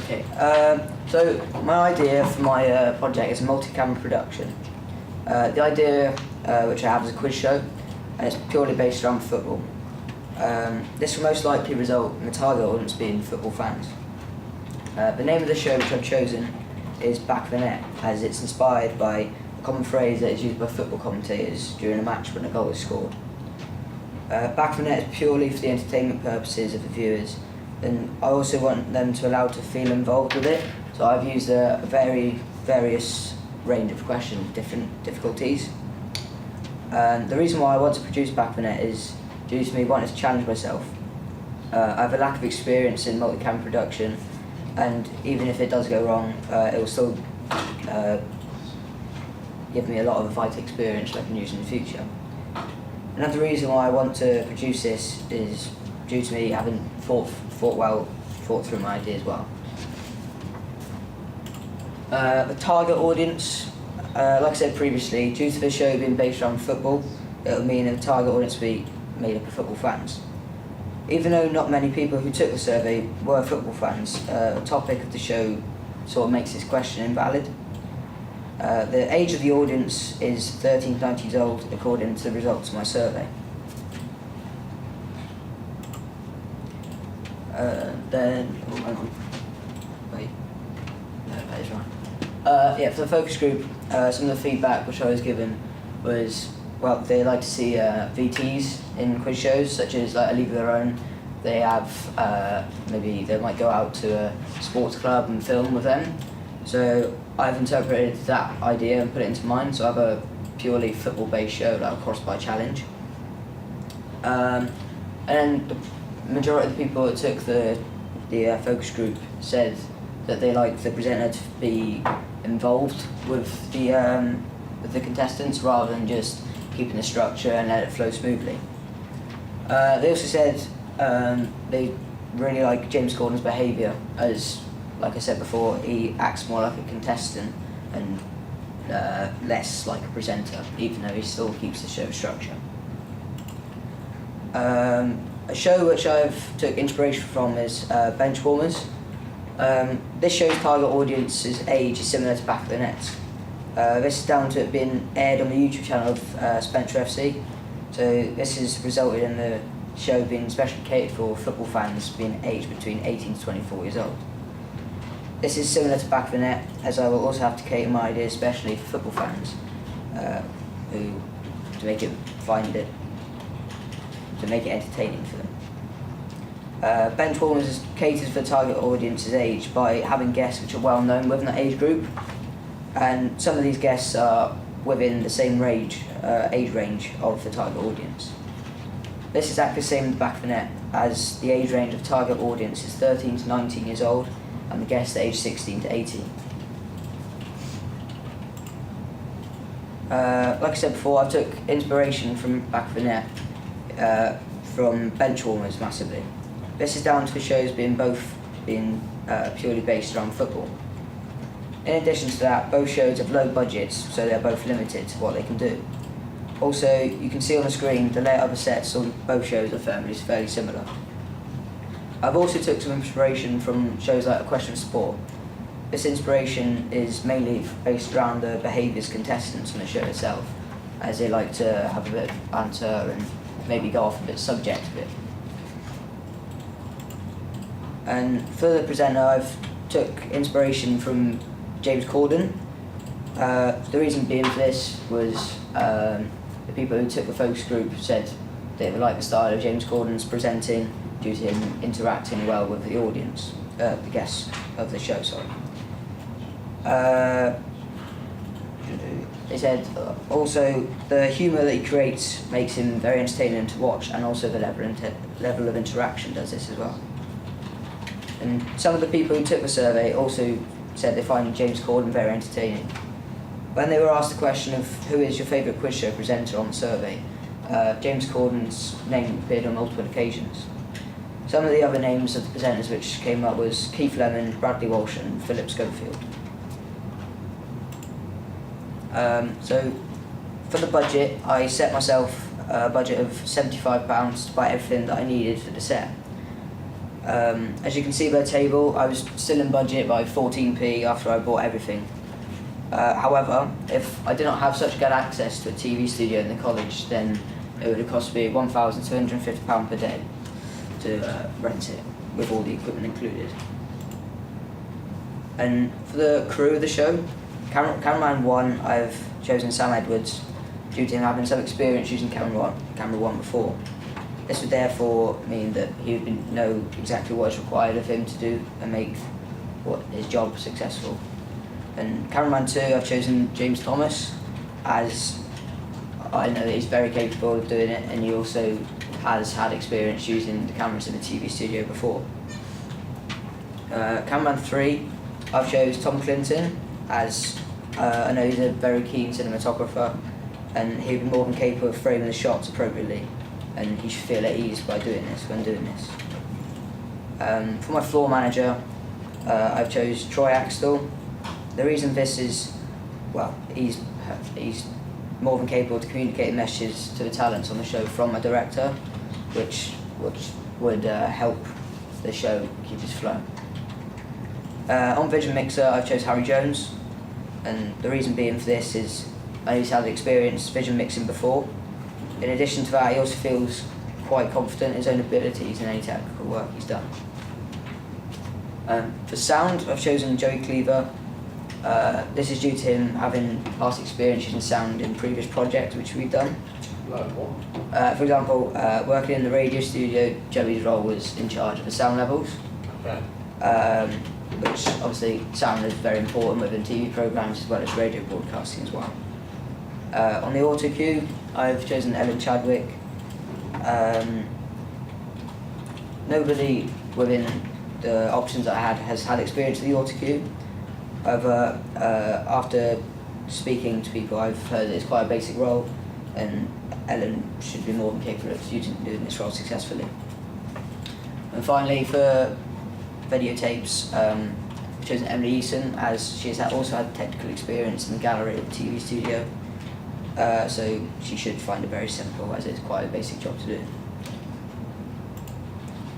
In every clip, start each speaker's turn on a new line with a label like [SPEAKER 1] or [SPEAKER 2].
[SPEAKER 1] Okay.
[SPEAKER 2] So my idea for my project is a multi-camera production. The idea which I have is a quiz show, and it's purely based around football. This will most likely result in the target audience being football fans. The name of the show which I've chosen is Back of the Net, as it's inspired by a common phrase that is used by football commentators during a match when a goal is scored. Back of the Net is purely for the entertainment purposes of the viewers, and I also want them to allow to feel involved with it. So I've used a various range of questions, different difficulties. The reason why I want to produce Back of the Net is due to me wanting to challenge myself. I have a lack of experience in multi-cam production, and even if it does go wrong, it will still give me a lot of vital experience that I can use in the future. Another reason why I want to produce this is due to me having thought through my idea as well. The target audience, like I said previously, due to the show being based around football, it will mean the target audience will be made up of football fans. Even though not many people who took the survey were football fans, the topic of the show sort of makes this question invalid. The age of the audience is 13 to 19 years old according to the results of my survey. For the focus group, some of the feedback which I was given was, well, they like to see VTs in quiz shows, such as like A League of Their Own. They have, maybe they might go out to a sports club and film with them. So I've interpreted that idea and put it into mine, so I have a purely football-based show that will cross by challenge. And then the majority of the people that took the focus group said that they like the presenter to be involved with the contestants rather than just keeping the structure and let it flow smoothly. They also said they really like James Corden's behaviour, as, like I said before, he acts more like a contestant and less like a presenter, even though he still keeps the show structure. A show which I've took inspiration from is Benchwarmers. This show's target audience's age is similar to Back of the Net. This is down to it being aired on the YouTube channel of Spencer FC. So this has resulted in the show being specially catered for football fans being aged between 18 to 24 years old. This is similar to Back of the Net, as I will also have to cater my ideas especially for football fans, to make it entertaining for them. Benchwarmers caters for the target audience's age by having guests which are well known within the age group, and some of these guests are within the same age range of the target audience. This is exactly the same in the Back of the Net, as the age range of target audience is 13 to 19 years old, and the guests are aged 16 to 18. Like I said before, I took inspiration from Back of the Net from Benchwarmers massively. This is down to the shows being purely based around football. In addition to that, both shows have low budgets, so they're both limited to what they can do. Also, you can see on the screen the layout of the sets on both shows are fairly similar. I've also took some inspiration from shows like A Question of Sport. This inspiration is mainly based around the behaviours contestants on the show itself, as they like to have a bit of banter and maybe go off a bit subject a bit. And for the presenter, I've took inspiration from James Corden. The reason being for this was the people who took the focus group said they would like the style of James Corden's presenting due to him interacting well with the audience, the guests of the show, sorry. They said also the humour that he creates makes him very entertaining to watch, and also the level of interaction does this as well. And some of the people who took the survey also said they find James Corden very entertaining. When they were asked the question of who is your favourite quiz show presenter on the survey, James Corden's name appeared on multiple occasions. Some of the other names of the presenters which came up was Keith Lemon, Bradley Walsh and Philip Schofield. So for the budget, I set myself a budget of £75 to buy everything that I needed for the set. As you can see by the table, I was still in budget by 14p after I bought everything. However, if I did not have such good access to a TV studio in the college, then it would have cost me £1,250 per day to rent it, with all the equipment included. And for the crew of the show, Cameraman 1, I've chosen Sam Edwards, due to him having some experience using Camera 1 before. This would therefore mean that he would know exactly what is required of him to do and make his job successful. And Cameraman 2, I've chosen James Thomas, as I know that he's very capable of doing it, and he also has had experience using the cameras in a TV studio before. Cameraman 3, I've chosen Tom Clinton, as I know he's a very keen cinematographer, and he'd be more than capable of framing the shots appropriately, and he should feel at ease when doing this. For my floor manager, I've chosen Troy Axtell. The reason for this is, well, he's more than capable to communicate messages to the talents on the show from a director, which would help the show keep its flow. On Vision Mixer, I've chosen Harry Jones, and the reason being for this is he's had experience vision mixing before. In addition to that, he also feels quite confident in his own abilities in any technical work he's done. For sound, I've chosen Joey Cleaver. This is due to him having past experience using sound in previous projects which we've done.
[SPEAKER 1] Like what?
[SPEAKER 2] For example, working in the radio studio, Joey's role was in charge of the sound levels.
[SPEAKER 1] Okay.
[SPEAKER 2] Which obviously sound is very important within TV programmes as well as radio broadcasting as well. On the auto cue, I've chosen Ellen Chadwick. Nobody within the options that I had has had experience with the auto cue. However, after speaking to people, I've heard that it's quite a basic role, and Ellen should be more than capable of doing this role successfully. And finally, for videotapes, I've chosen Emily Eason, as she has also had technical experience in the gallery of the TV studio, so she should find it very simple, as it's quite a basic job to do.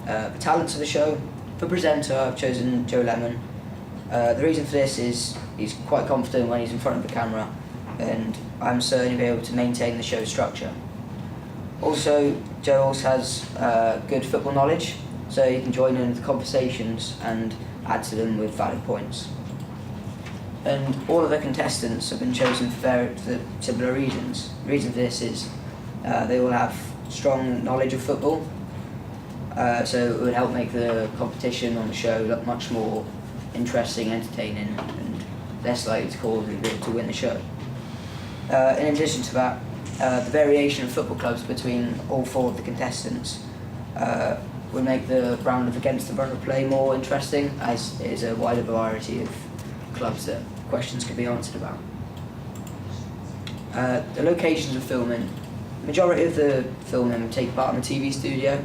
[SPEAKER 2] The talents of the show, for presenter, I've chosen Joe Lemon. The reason for this is he's quite confident when he's in front of the camera, and I'm certain he'll be able to maintain the show's structure. Also, Joe also has good football knowledge, so he can join in the conversations and add to them with valid points. And all of the contestants have been chosen for similar reasons. The reason for this is they all have strong knowledge of football, so it would help make the competition on the show look much more interesting, entertaining, and less likely to cause people to win the show. In addition to that, the variation of football clubs between all four of the contestants would make the round of against the run of play more interesting, as it is a wider variety of clubs that questions can be answered about. The locations of filming. The majority of the filming take part in a TV studio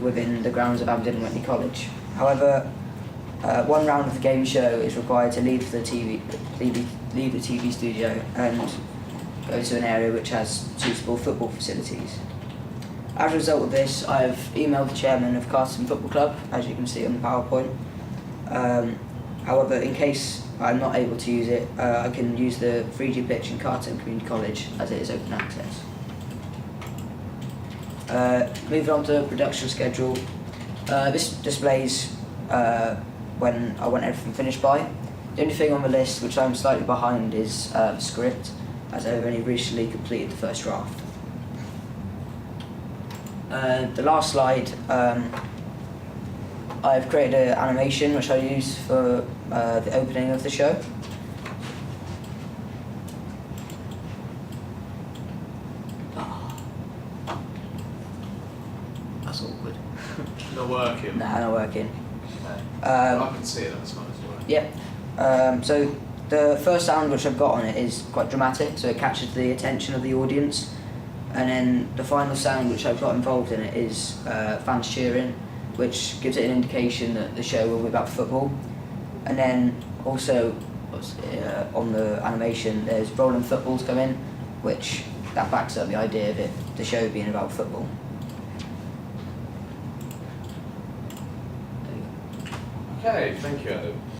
[SPEAKER 2] within the grounds of Aberdeen and Whitney College. However, one round of the game show is required to leave the TV studio and go to an area which has suitable football facilities. As a result of this, I've emailed the chairman of Carterton Football Club, as you can see on the PowerPoint. However, in case I'm not able to use it, I can use the 3G pitch in Carterton Community College, as it is open access. Moving on to the production schedule. This displays when I want everything finished by. The only thing on the list which I'm slightly behind is the script, as I've only recently completed the first draft. The last slide, I've created an animation which I use for the opening of the show. That's awkward.
[SPEAKER 1] Not working.
[SPEAKER 2] Nah, not working.
[SPEAKER 1] Okay. I can see it, that's fine as well.
[SPEAKER 2] Yeah. So the first sound which I've got on it is quite dramatic, so it catches the attention of the audience. And then the final sound which I've got involved in it is fans cheering, which gives it an indication that the show will be about football. And then also on the animation there's rolling footballs come in, which that backs up the idea of it, the show being about football.
[SPEAKER 1] Okay, thank you, Adam.